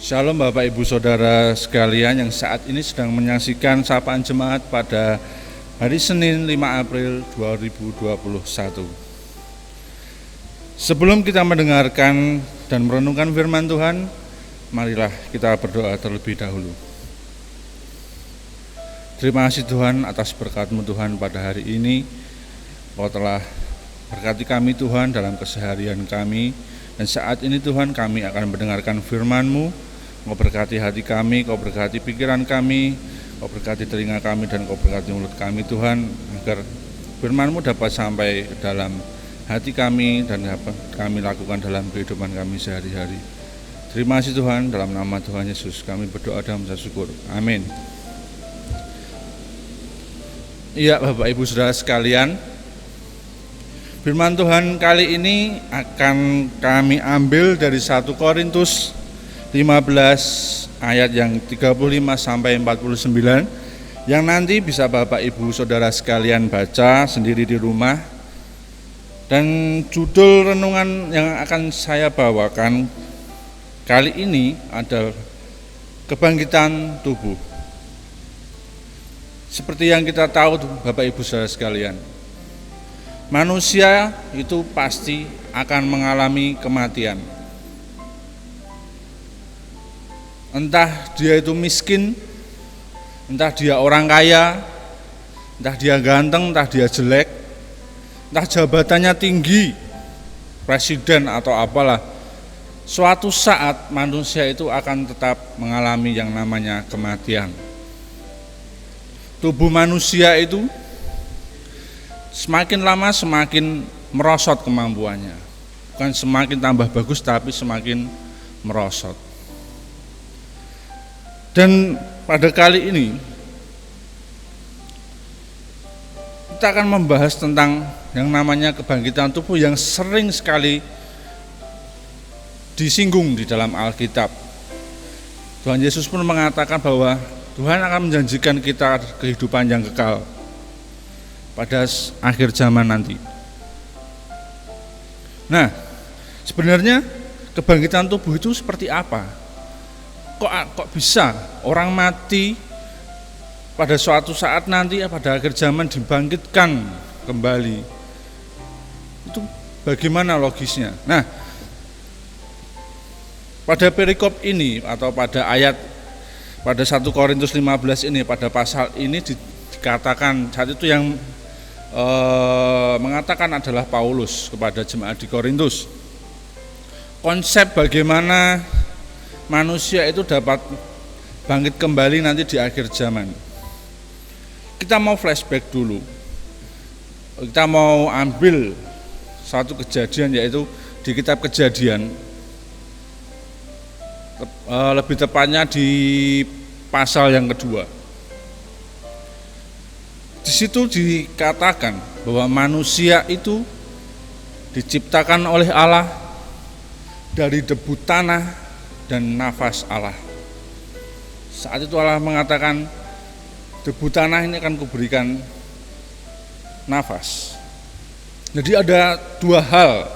Shalom Bapak Ibu Saudara sekalian yang saat ini sedang menyaksikan sapaan jemaat pada hari Senin 5 April 2021. Sebelum kita mendengarkan dan merenungkan firman Tuhan, marilah kita berdoa terlebih dahulu. Terima kasih Tuhan atas berkat-Mu Tuhan pada hari ini. Kau telah berkati kami Tuhan dalam keseharian kami. Dan saat ini Tuhan kami akan mendengarkan firman-Mu. Kau berkati hati kami, Kau berkati pikiran kami, Kau berkati telinga kami, dan Kau berkati mulut kami Tuhan, agar firman-Mu dapat sampai ke dalam hati kami dan dapat kami lakukan dalam kehidupan kami sehari-hari. Terima kasih Tuhan, dalam nama Tuhan Yesus kami berdoa dan mengucap syukur. Amin. Iya Bapak Ibu Saudara sekalian, firman Tuhan kali ini akan kami ambil dari 1 Korintus 15 ayat yang 35 sampai 49 yang nanti bisa Bapak Ibu Saudara sekalian baca sendiri di rumah. Dan judul renungan yang akan saya bawakan kali ini adalah kebangkitan tubuh. Seperti yang kita tahu Bapak Ibu Saudara sekalian, manusia itu pasti akan mengalami kematian. Entah dia itu miskin, entah dia orang kaya, entah dia ganteng, entah dia jelek, entah jabatannya tinggi, presiden atau apalah. Suatu saat manusia itu akan tetap mengalami yang namanya kematian. Tubuh manusia itu semakin lama semakin merosot kemampuannya. Bukan semakin tambah bagus, tapi semakin merosot. Dan pada kali ini kita akan membahas tentang yang namanya kebangkitan tubuh yang sering sekali disinggung di dalam Alkitab. Tuhan Yesus pun mengatakan bahwa Tuhan akan menjanjikan kita kehidupan yang kekal pada akhir zaman nanti. Nah, sebenarnya kebangkitan tubuh itu seperti apa? Kok bisa orang mati pada suatu saat nanti pada akhir zaman dibangkitkan kembali? Itu bagaimana logisnya? Nah, pada perikop ini atau pada ayat pada 1 Korintus 15 ini, pada pasal ini dikatakan, saat itu yang mengatakan adalah Paulus kepada jemaat di Korintus. Konsep bagaimana manusia itu dapat bangkit kembali nanti di akhir zaman. Kita mau flashback dulu. Kita mau ambil satu kejadian, yaitu di kitab Kejadian. Lebih tepatnya di pasal yang kedua. Di situ dikatakan bahwa manusia itu diciptakan oleh Allah dari debu tanah dan nafas Allah. Saat itu Allah mengatakan, debu tanah ini akan kuberikan nafas. Jadi ada dua hal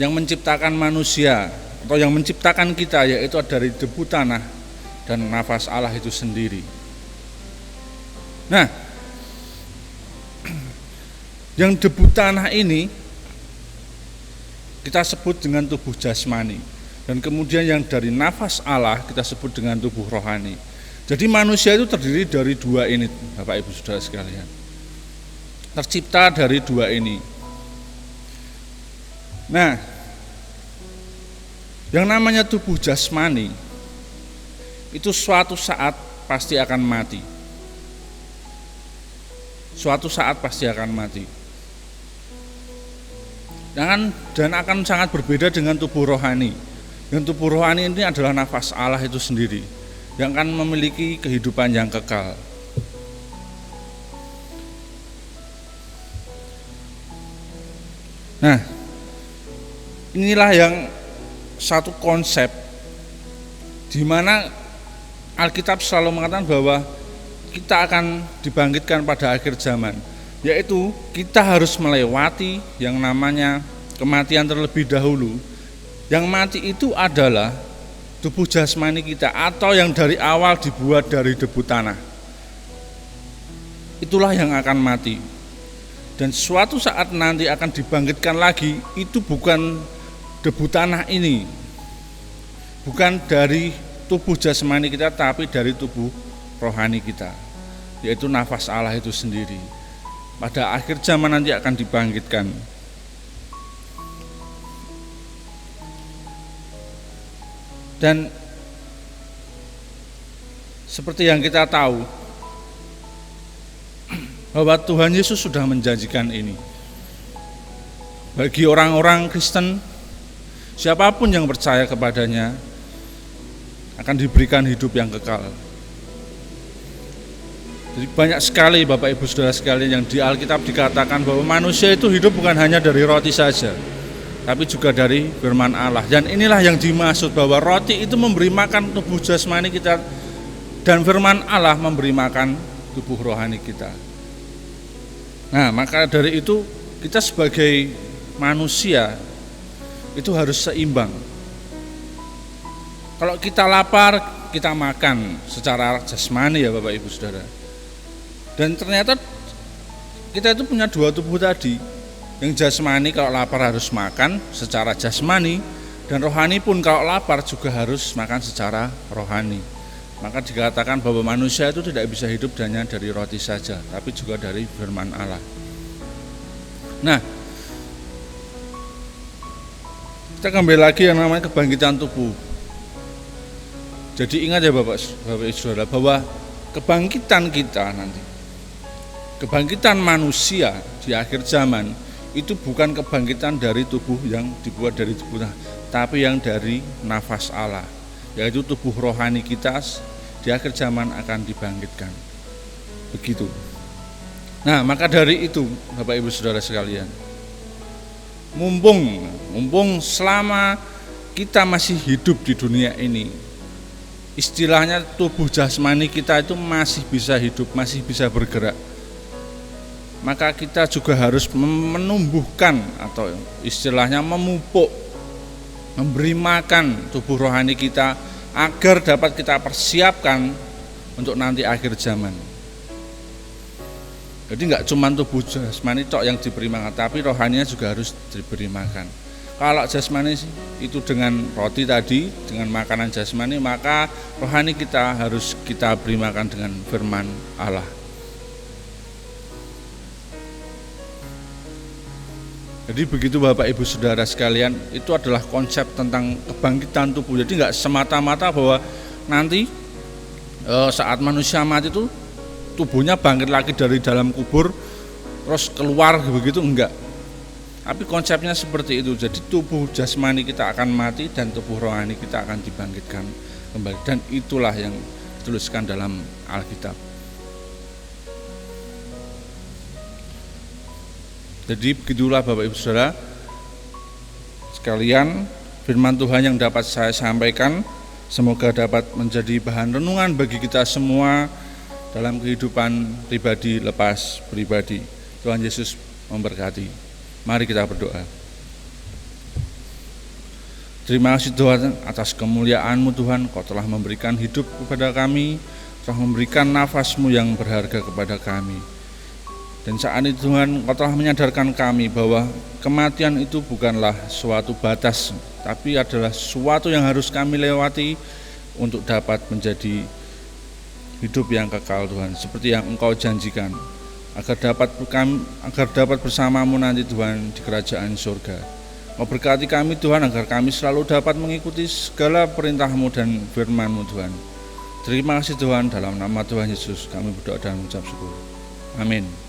yang menciptakan manusia atau yang menciptakan kita, yaitu dari debu tanah dan nafas Allah itu sendiri. Nah, yang debu tanah ini kita sebut dengan tubuh jasmani. Dan kemudian yang dari nafas Allah kita sebut dengan tubuh rohani. Jadi manusia itu terdiri dari dua ini, Bapak Ibu Saudara sekalian. Tercipta dari dua ini. Nah, yang namanya tubuh jasmani itu suatu saat pasti akan mati. Suatu saat pasti akan mati. Dan akan sangat berbeda dengan tubuh rohani. Yang tubuh rohani ini adalah nafas Allah itu sendiri yang akan memiliki kehidupan yang kekal. Nah, inilah yang satu konsep di mana Alkitab selalu mengatakan bahwa kita akan dibangkitkan pada akhir zaman, yaitu kita harus melewati yang namanya kematian terlebih dahulu. Yang mati itu adalah tubuh jasmani kita, atau yang dari awal dibuat dari debu tanah. Itulah yang akan mati. Dan suatu saat nanti akan dibangkitkan lagi, itu bukan debu tanah ini, bukan dari tubuh jasmani kita, tapi dari tubuh rohani kita, yaitu nafas Allah itu sendiri. Pada akhir zaman nanti akan dibangkitkan. Dan seperti yang kita tahu bahwa Tuhan Yesus sudah menjanjikan ini. Bagi orang-orang Kristen, siapapun yang percaya kepadanya akan diberikan hidup yang kekal. Jadi banyak sekali Bapak Ibu Saudara sekalian yang di Alkitab dikatakan bahwa manusia itu hidup bukan hanya dari roti saja, tapi juga dari firman Allah. Dan inilah yang dimaksud bahwa roti itu memberi makan tubuh jasmani kita, dan firman Allah memberi makan tubuh rohani kita. Nah, maka dari itu kita sebagai manusia itu harus seimbang. Kalau kita lapar, kita makan secara jasmani ya Bapak Ibu Saudara. Dan ternyata kita itu punya dua tubuh tadi. Yang jasmani kalau lapar harus makan secara jasmani, dan rohani pun kalau lapar juga harus makan secara rohani. Maka dikatakan bahwa manusia itu tidak bisa hidup hanya dari roti saja, tapi juga dari firman Allah. Nah, kita kembali lagi yang namanya kebangkitan tubuh. Jadi ingat ya Bapak Ibu Saudara, bahwa kebangkitan kita nanti, kebangkitan manusia di akhir zaman itu bukan kebangkitan dari tubuh yang dibuat dari tubuh, tapi yang dari nafas Allah, yaitu tubuh rohani kita di akhir zaman akan dibangkitkan. Begitu. Nah, maka dari itu Bapak Ibu Saudara sekalian, mumpung selama kita masih hidup di dunia ini, istilahnya tubuh jasmani kita itu masih bisa hidup, masih bisa bergerak, maka kita juga harus menumbuhkan atau istilahnya memupuk, memberi makan tubuh rohani kita agar dapat kita persiapkan untuk nanti akhir zaman. Jadi enggak cuma tubuh jasmani tok yang diberi makan, tapi rohaninya juga harus diberi makan. Kalau jasmani itu dengan roti tadi, dengan makanan jasmani, maka rohani kita harus kita beri makan dengan firman Allah. Jadi begitu Bapak Ibu Saudara sekalian, itu adalah konsep tentang kebangkitan tubuh. Jadi enggak semata-mata bahwa nanti saat manusia mati itu tubuhnya bangkit lagi dari dalam kubur terus keluar begitu, enggak. Tapi konsepnya seperti itu. Jadi tubuh jasmani kita akan mati dan tubuh rohani kita akan dibangkitkan kembali. Dan itulah yang dituliskan dalam Alkitab. Jadi begitulah Bapak Ibu Saudara sekalian, firman Tuhan yang dapat saya sampaikan semoga dapat menjadi bahan renungan bagi kita semua dalam kehidupan pribadi lepas pribadi. Tuhan Yesus memberkati. Mari kita berdoa. Terima kasih Tuhan atas kemuliaan-Mu Tuhan. Kau telah memberikan hidup kepada kami, telah memberikan nafas-Mu yang berharga kepada kami. Dan saat ini Tuhan, Kau telah menyadarkan kami bahwa kematian itu bukanlah suatu batas, tapi adalah suatu yang harus kami lewati untuk dapat menjadi hidup yang kekal Tuhan, seperti yang Engkau janjikan, agar dapat bersama-Mu nanti Tuhan di kerajaan surga. Mau berkati kami Tuhan, agar kami selalu dapat mengikuti segala perintah-Mu dan firman-Mu Tuhan. Terima kasih Tuhan, dalam nama Tuhan Yesus kami berdoa dan mengucap syukur. Amin.